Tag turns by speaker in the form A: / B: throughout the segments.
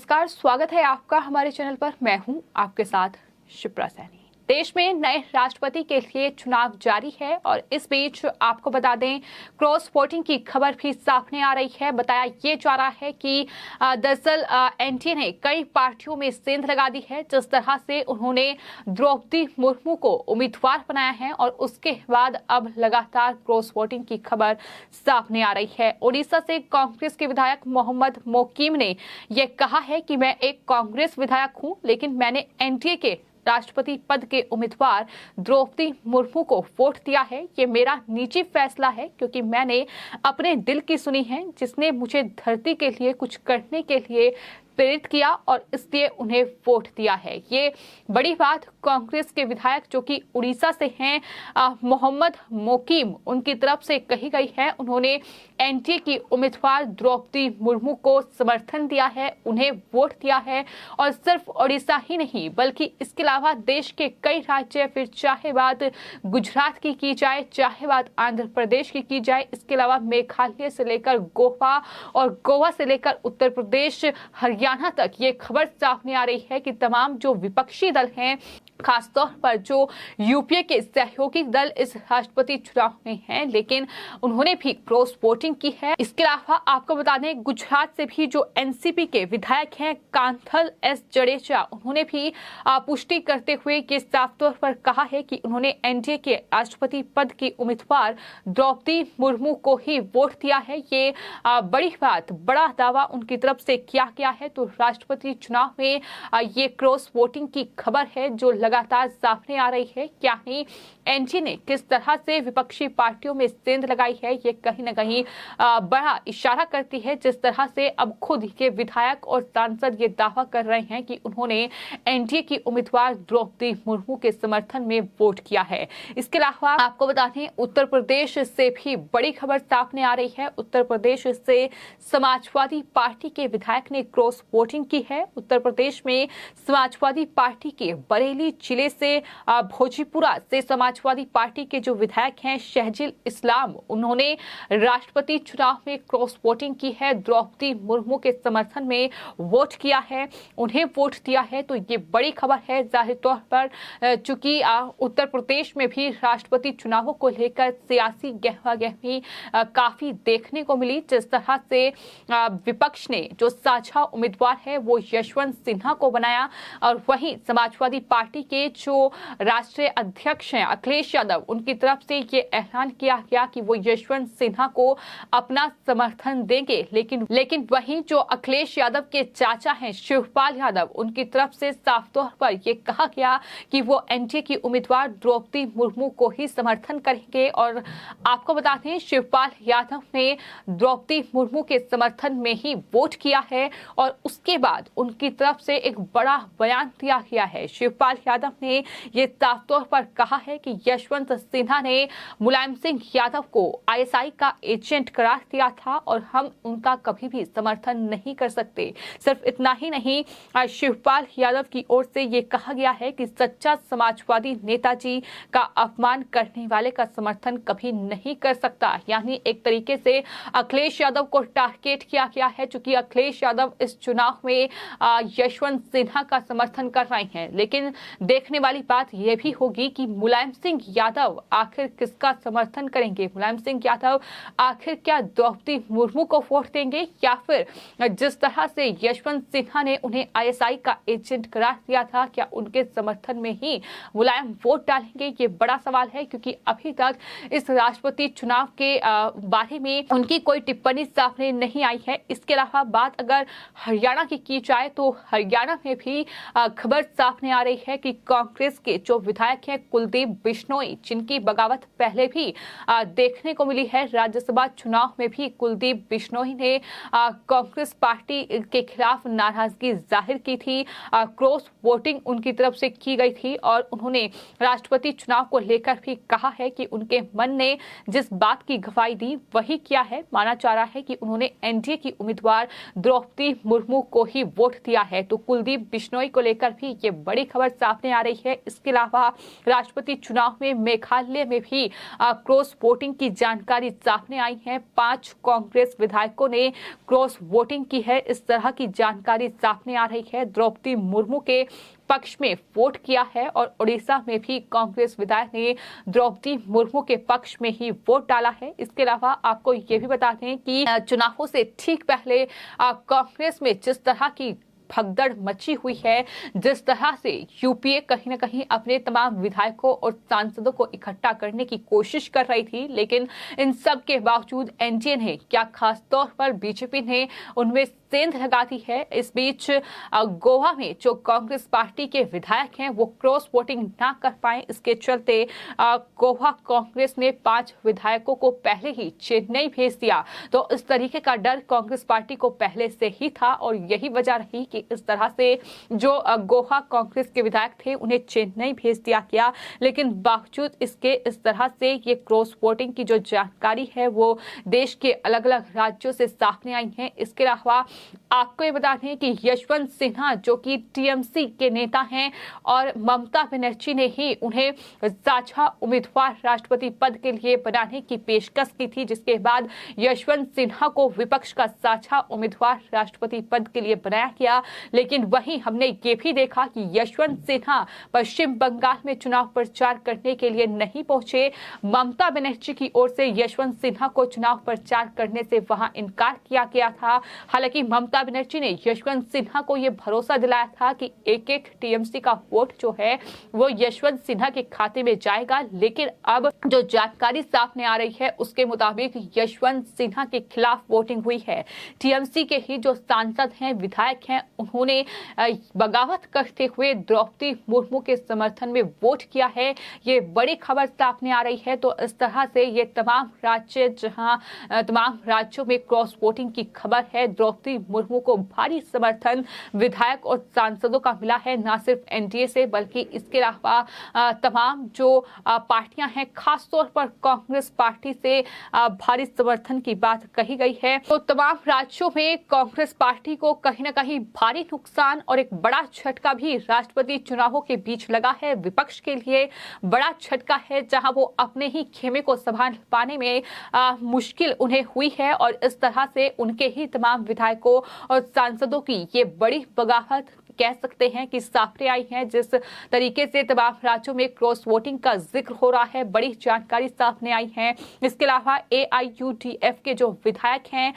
A: नमस्कार, स्वागत है आपका हमारे चैनल पर। मैं हूं आपके साथ शिप्रा सैनी। देश में नए राष्ट्रपति के लिए चुनाव जारी है और इस बीच आपको बता दें, क्रॉस वोटिंग की खबर भी सामने आ रही है। बताया ये जा रहा है कि दरअसल एनडीए ने कई पार्टियों में सेंध लगा दी है। जिस तरह से उन्होंने द्रौपदी मुर्मू को उम्मीदवार बनाया है और उसके बाद अब लगातार क्रॉस वोटिंग की खबर सामने आ रही है। उड़ीसा से कांग्रेस के विधायक मोहम्मद मोकीम ने यह कहा है कि मैं एक कांग्रेस विधायक हूं, लेकिन मैंने एनडीए के राष्ट्रपति पद के उम्मीदवार द्रौपदी मुर्मू को वोट दिया है। ये मेरा निजी फैसला है, क्योंकि मैंने अपने दिल की सुनी है, जिसने मुझे धरती के लिए कुछ करने के लिए प्रेरित किया और इसलिए उन्हें वोट दिया है। ये बड़ी बात कांग्रेस के विधायक जो कि उड़ीसा से हैं, मोहम्मद मोकीम, उनकी तरफ से कही गई है। उन्होंने एनडीए की उम्मीदवार द्रौपदी मुर्मू को समर्थन दिया है, उन्हें वोट दिया है। और सिर्फ उड़ीसा ही नहीं, बल्कि इसके अलावा देश के कई राज्य, फिर चाहे बात गुजरात की जाए, चाहे बात आंध्र प्रदेश की जाए, इसके अलावा मेघालय से लेकर गोवा और गोवा से लेकर उत्तर प्रदेश, हरियाणा तक ये खबर सामने आ रही है कि तमाम जो विपक्षी दल हैं, खासतौर पर जो यूपीए के सहयोगी दल इस राष्ट्रपति चुनाव में हैं, लेकिन उन्होंने भी क्रॉस वोटिंग की है। इसके अलावा आपको बता दें, गुजरात से भी जो एनसीपी के विधायक हैं कांथल एस जडेजा, उन्होंने भी पुष्टि करते हुए ये साफ तौर पर कहा है कि उन्होंने एनडीए के राष्ट्रपति पद की उम्मीदवार द्रौपदी मुर्मू को ही वोट दिया है। ये बड़ी बात, बड़ा दावा उनकी तरफ से किया गया है। तो राष्ट्रपति चुनाव में ये क्रॉस वोटिंग की खबर है जो लगातार सामने आ रही है। क्या ही एनडीए ने किस तरह से विपक्षी पार्टियों में सेंध लगाई है, ये कहीं न कहीं बड़ा इशारा करती है। जिस तरह से अब खुद के विधायक और सांसद ये दावा कर रहे हैं कि उन्होंने एनडीए की उम्मीदवार द्रौपदी मुर्मू के समर्थन में वोट किया है। इसके अलावा आपको बता दें, उत्तर प्रदेश से भी बड़ी खबर सामने आ रही है। उत्तर प्रदेश से समाजवादी पार्टी के विधायक ने क्रॉस वोटिंग की है। उत्तर प्रदेश में समाजवादी पार्टी के बरेली जिले से भोजपुरा से समाजवादी पार्टी के जो विधायक हैं शहजील इस्लाम, उन्होंने राष्ट्रपति चुनाव में क्रॉस वोटिंग की है, द्रौपदी मुर्मू के समर्थन में वोट किया है, उन्हें वोट दिया है। तो ये बड़ी खबर है। जाहिर तौर पर चूंकि उत्तर प्रदेश में भी राष्ट्रपति चुनावों को लेकर सियासी गहमागहमी काफी देखने को मिली। जिस तरह से विपक्ष ने जो साझा उम्मीदवार है वो यशवंत सिन्हा को बनाया, और वहीं समाजवादी पार्टी के जो राष्ट्रीय अध्यक्ष हैं अखिलेश यादव, उनकी तरफ से ये ऐलान किया गया कि वो यशवंत सिन्हा को अपना समर्थन देंगे। लेकिन वहीं जो अखिलेश यादव के चाचा हैं शिवपाल यादव, उनकी तरफ से साफ तौर पर ये कहा गया कि वो एनडीए की उम्मीदवार द्रौपदी मुर्मू को ही समर्थन करेंगे। और आपको बता दें, शिवपाल यादव ने द्रौपदी मुर्मू के समर्थन में ही वोट किया है और उसके बाद उनकी तरफ से एक बड़ा बयान दिया गया है। शिवपाल यादव ने ये साफ तौर पर कहा है कि यशवंत सिन्हा ने मुलायम सिंह यादव को आईएसआई का एजेंट करार दिया था और हम उनका कभी भी समर्थन नहीं कर सकते। सिर्फ इतना ही नहीं, शिवपाल यादव की ओर से ये कहा गया है कि सच्चा समाजवादी नेताजी का अपमान करने वाले का समर्थन कभी नहीं कर सकता। यानी एक तरीके से अखिलेश यादव को टारगेट किया गया है, चूंकि अखिलेश यादव इस चुनाव में यशवंत सिन्हा का समर्थन कर रहे हैं। लेकिन देखने वाली बात यह भी होगी कि मुलायम सिंह यादव आखिर किसका समर्थन करेंगे। मुलायम सिंह यादव आखिर क्या द्रौपदी मुर्मू को वोट देंगे, या फिर जिस तरह से यशवंत सिन्हा ने उन्हें आईएसआई का एजेंट करार दिया था, क्या उनके समर्थन में ही मुलायम वोट डालेंगे। ये बड़ा सवाल है, क्योंकि अभी तक इस राष्ट्रपति चुनाव के बारे में उनकी कोई टिप्पणी सामने नहीं आई है। इसके अलावा बात अगर हरियाणा की जाए तो हरियाणा में भी खबर सामने आ रही है कि कांग्रेस के जो विधायक हैं कुलदीप बिश्नोई, जिनकी बगावत पहले भी देखने को मिली है, राज्यसभा चुनाव में भी कुलदीप बिश्नोई ने कांग्रेस पार्टी के खिलाफ नाराजगी जाहिर की थी। क्रॉस वोटिंग उनकी तरफ से की गई थी और उन्होंने राष्ट्रपति चुनाव को लेकर भी कहा है कि उनके मन ने जिस बात की गवाही दी वही किया है। माना जा रहा है कि उन्होंने एनडीए की उम्मीदवार द्रौपदी मुर्मू को ही वोट दिया है। तो कुलदीप बिश्नोई को लेकर भी ये बड़ी खबर साफ सामने आ रही है। इसके अलावा राष्ट्रपति चुनाव में मेघालय में भी क्रॉस वोटिंग की जानकारी सामने आई है। 5 कांग्रेस विधायकों ने क्रॉस वोटिंग की है, इस तरह की जानकारी सामने आ रही है। द्रौपदी मुर्मू के पक्ष में वोट किया है और उड़ीसा में भी कांग्रेस विधायक ने द्रौपदी मुर्मू के पक्ष में ही वोट डाला है। इसके अलावा आपको ये भी बता दें कि चुनावों से ठीक पहले कांग्रेस में जिस तरह की भगदड़ मची हुई है, जिस तरह से यूपीए कहीं न कहीं अपने तमाम विधायकों और सांसदों को इकट्ठा करने की कोशिश कर रही थी, लेकिन इन सब के बावजूद एनडीए ने, क्या खास तौर पर बीजेपी ने उनमें सेंध लगा दी है। इस बीच गोवा में जो कांग्रेस पार्टी के विधायक हैं वो क्रॉस वोटिंग ना कर पाए, इसके चलते गोवा कांग्रेस ने 5 विधायकों को पहले ही चेन्नई भेज दिया। तो इस तरीके का डर कांग्रेस पार्टी को पहले से ही था और यही वजह रही कि इस तरह से जो गोवा कांग्रेस के विधायक थे उन्हें चेन्नई भेज दिया गया। लेकिन बावजूद इसके इस तरह से ये क्रॉस वोटिंग की जो जानकारी है वो देश के अलग अलग राज्यों से सामने आई है। इसके अलावा आपको ये बता दें कि यशवंत सिन्हा जो कि टीएमसी के नेता हैं और ममता बनर्जी ने ही उन्हें साझा उम्मीदवार राष्ट्रपति पद के लिए बनाने की पेशकश की थी, जिसके बाद यशवंत सिन्हा को विपक्ष का साझा उम्मीदवार राष्ट्रपति पद के लिए बनाया गया। लेकिन वहीं हमने ये भी देखा कि यशवंत सिन्हा पश्चिम बंगाल में चुनाव प्रचार करने के लिए नहीं पहुंचे। ममता बनर्जी की ओर से यशवंत सिन्हा को चुनाव प्रचार करने से वहां इनकार किया गया था। हालांकि ममता बनर्जी ने यशवंत सिन्हा को यह भरोसा दिलाया था कि एक टीएमसी का वोट जो है वो यशवंत सिन्हा के खाते में जाएगा। लेकिन अब जो जानकारी सामने आ रही है उसके मुताबिक यशवंत सिन्हा के खिलाफ वोटिंग हुई है। टीएमसी के ही जो सांसद हैं, विधायक हैं, उन्होंने बगावत करते हुए द्रौपदी मुर्मू के समर्थन में वोट किया है। ये बड़ी खबर सामने आ रही है। तो इस तरह से ये तमाम राज्य, जहां तमाम राज्यों में क्रॉस वोटिंग की खबर है, द्रौपदी मुर्मू को भारी समर्थन विधायक और सांसदों का मिला है, न सिर्फ एनडीए से बल्कि इसके अलावा तमाम जो पार्टियां हैं, खासतौर पर कांग्रेस पार्टी से भारी समर्थन की बात कही गई है। तो तमाम राज्यों में कांग्रेस पार्टी को कहीं न कहीं भारी नुकसान और एक बड़ा झटका भी राष्ट्रपति चुनावों के बीच लगा है। विपक्ष के लिए बड़ा झटका है, जहां वो अपने ही खेमे को संभाल पाने में मुश्किल उन्हें हुई है और इस तरह से उनके ही तमाम विधायकों और सांसदों की ये बड़ी बगावत कह सकते हैं कि सामने आई है। जिस तरीके से तमाम राज्यों में क्रॉस वोटिंग का जिक्र हो रहा है, बड़ी जानकारी सामने आई है। इसके अलावा एआईयूडीएफ के जो विधायक हैं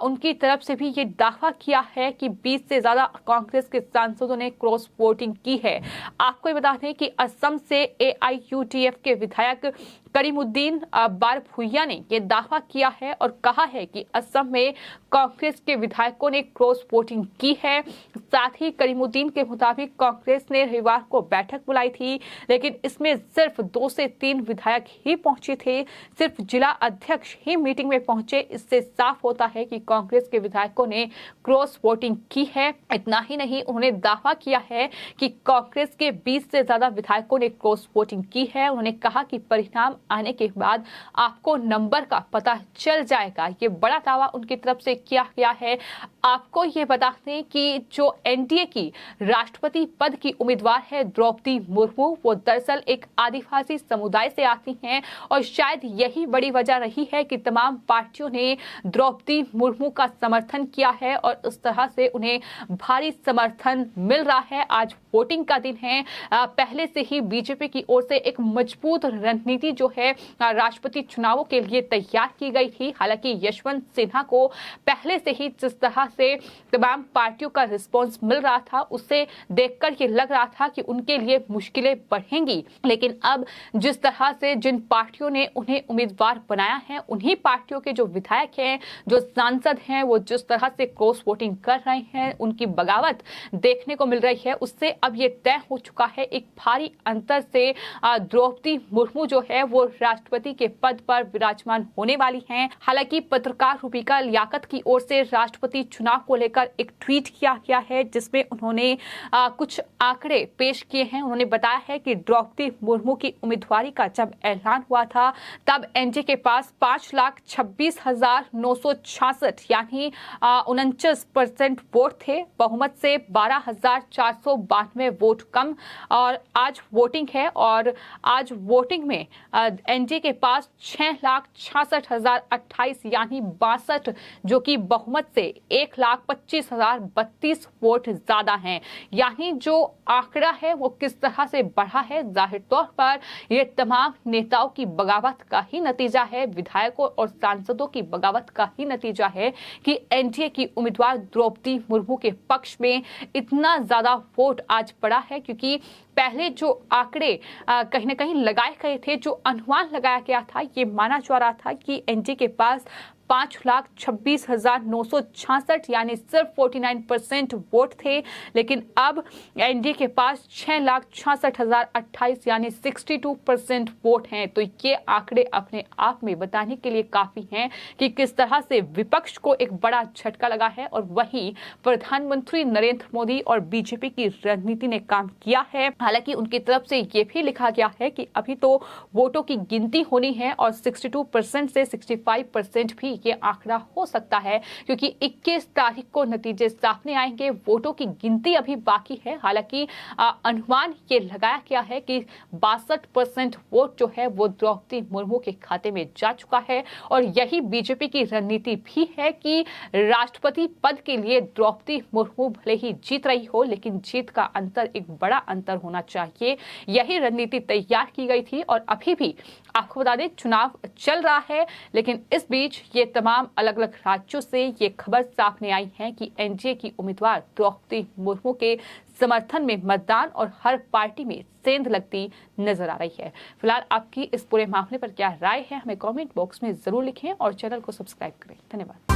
A: उनकी तरफ से भी ये दावा किया है कि 20 से ज्यादा कांग्रेस के सांसदों ने क्रॉस वोटिंग की है। आपको बता दें कि असम से एआईयूडीएफ के विधायक करीमुद्दीन बारभुइया ने यह दावा किया है और कहा है कि असम में कांग्रेस के विधायकों ने क्रॉस वोटिंग की है। साथ ही करीमुद्दीन के मुताबिक कांग्रेस ने रविवार को बैठक बुलाई थी, लेकिन इसमें सिर्फ 2 से 3 विधायक ही पहुंचे थे, सिर्फ जिला अध्यक्ष ही मीटिंग में पहुंचे। इससे साफ होता है कि कांग्रेस के विधायकों ने क्रॉस वोटिंग की है। इतना ही नहीं, उन्होंने दावा किया है कि कांग्रेस के 20 से ज्यादा विधायकों ने क्रॉस वोटिंग की है। उन्होंने कहा कि परिणाम आने के बाद आपको नंबर का पता चल जाएगा। ये बड़ा दावा उनकी तरफ से किया गया है। आपको ये बता दें कि जो एनडीए की राष्ट्रपति पद की उम्मीदवार है द्रौपदी मुर्मू, वो दरअसल एक आदिवासी समुदाय से आती हैं और शायद यही बड़ी वजह रही है कि तमाम पार्टियों ने द्रौपदी मुर्मू का समर्थन किया है और इस तरह से उन्हें भारी समर्थन मिल रहा है। आज वोटिंग का दिन है। पहले से ही बीजेपी की ओर से एक मजबूत रणनीति जो है राष्ट्रपति चुनावों के लिए तैयार की गई थी। हालांकि यशवंत सिन्हा को पहले से ही जिस तरह से तमाम पार्टियों का रिस्पांस मिल रहा था, उससे देखकर ये लग रहा था कि उनके लिए मुश्किलें बढ़ेंगी। लेकिन अब जिस तरह से जिन पार्टियों ने उन्हें उम्मीदवार बनाया है, उन्हीं पार्टियों के जो विधायक हैं, जो सांसद हैं, वो जिस तरह से क्रॉस वोटिंग कर रहे हैं, उनकी बगावत देखने को मिल रही है। उससे अब ये तय हो चुका है एक भारी अंतर से द्रौपदी मुर्मू जो है वो वो राष्ट्रपति के पद पर विराजमान होने वाली हैं। हालांकि पत्रकार रूबिका लियाकत की ओर से राष्ट्रपति चुनाव को लेकर एक ट्वीट किया गया है, जिसमें उन्होंने कुछ आंकड़े पेश किए हैं। उन्होंने बताया है कि द्रौपदी मुर्मू की उम्मीदवारी का जब ऐलान हुआ था तब एनडीए के पास 5,26,966 यानी 49% वोट थे। बहुमत से 12,492 वोट कम और आज वोटिंग है और आज वोटिंग में एनडीए के पास 6,66,028 यानी 62 जो कि बहुमत से 1,25,032 वोट ज्यादा हैं। यानी जो आंकड़ा है वो किस तरह से बढ़ा है, जाहिर तौर पर ये तमाम नेताओं की बगावत का ही नतीजा है, विधायकों और सांसदों की बगावत का ही नतीजा है कि एनडीए की उम्मीदवार द्रौपदी मुर्मू के पक्ष में इतना ज्यादा वोट आज पड़ा है। क्योंकि पहले जो आंकड़े कहीं ना कहीं लगाए गए थे, जो अनुमान लगाया गया था, ये माना जा रहा था कि एनडीए के पास 5,26,966 यानी सिर्फ 49% वोट थे, लेकिन अब एनडीए के पास 6,66,028 यानी 62% वोट हैं। तो ये आंकड़े अपने आप में बताने के लिए काफी हैं कि किस तरह से विपक्ष को एक बड़ा झटका लगा है और वहीं प्रधानमंत्री नरेंद्र मोदी और बीजेपी की रणनीति ने काम किया है। हालांकि उनकी तरफ से ये भी लिखा गया है कि अभी तो वोटों की गिनती होनी है और 62% से 65% भी ये आंकड़ा हो सकता है, क्योंकि 21 तारीख को नतीजे सामने आएंगे। वोटों की गिनती अभी बाकी है। हालांकि अनुमान ये लगाया गया है कि 62% वोट जो है वो द्रौपदी मुर्मू के खाते में जा चुका है और यही बीजेपी की रणनीति भी है कि राष्ट्रपति पद के लिए द्रौपदी मुर्मू भले ही जीत रही हो, लेकिन जीत का अंतर एक बड़ा अंतर होना चाहिए। यही रणनीति तैयार की गई थी और अभी भी आपको बता दें चुनाव चल रहा है, लेकिन इस बीच ये तमाम अलग अलग राज्यों से ये खबर सामने आई है कि एनडीए की उम्मीदवार द्रौपदी मुर्मू के समर्थन में मतदान और हर पार्टी में सेंध लगती नजर आ रही है। फिलहाल आपकी इस पूरे मामले पर क्या राय है, हमें कमेंट बॉक्स में जरूर लिखें और चैनल को सब्सक्राइब करें। धन्यवाद।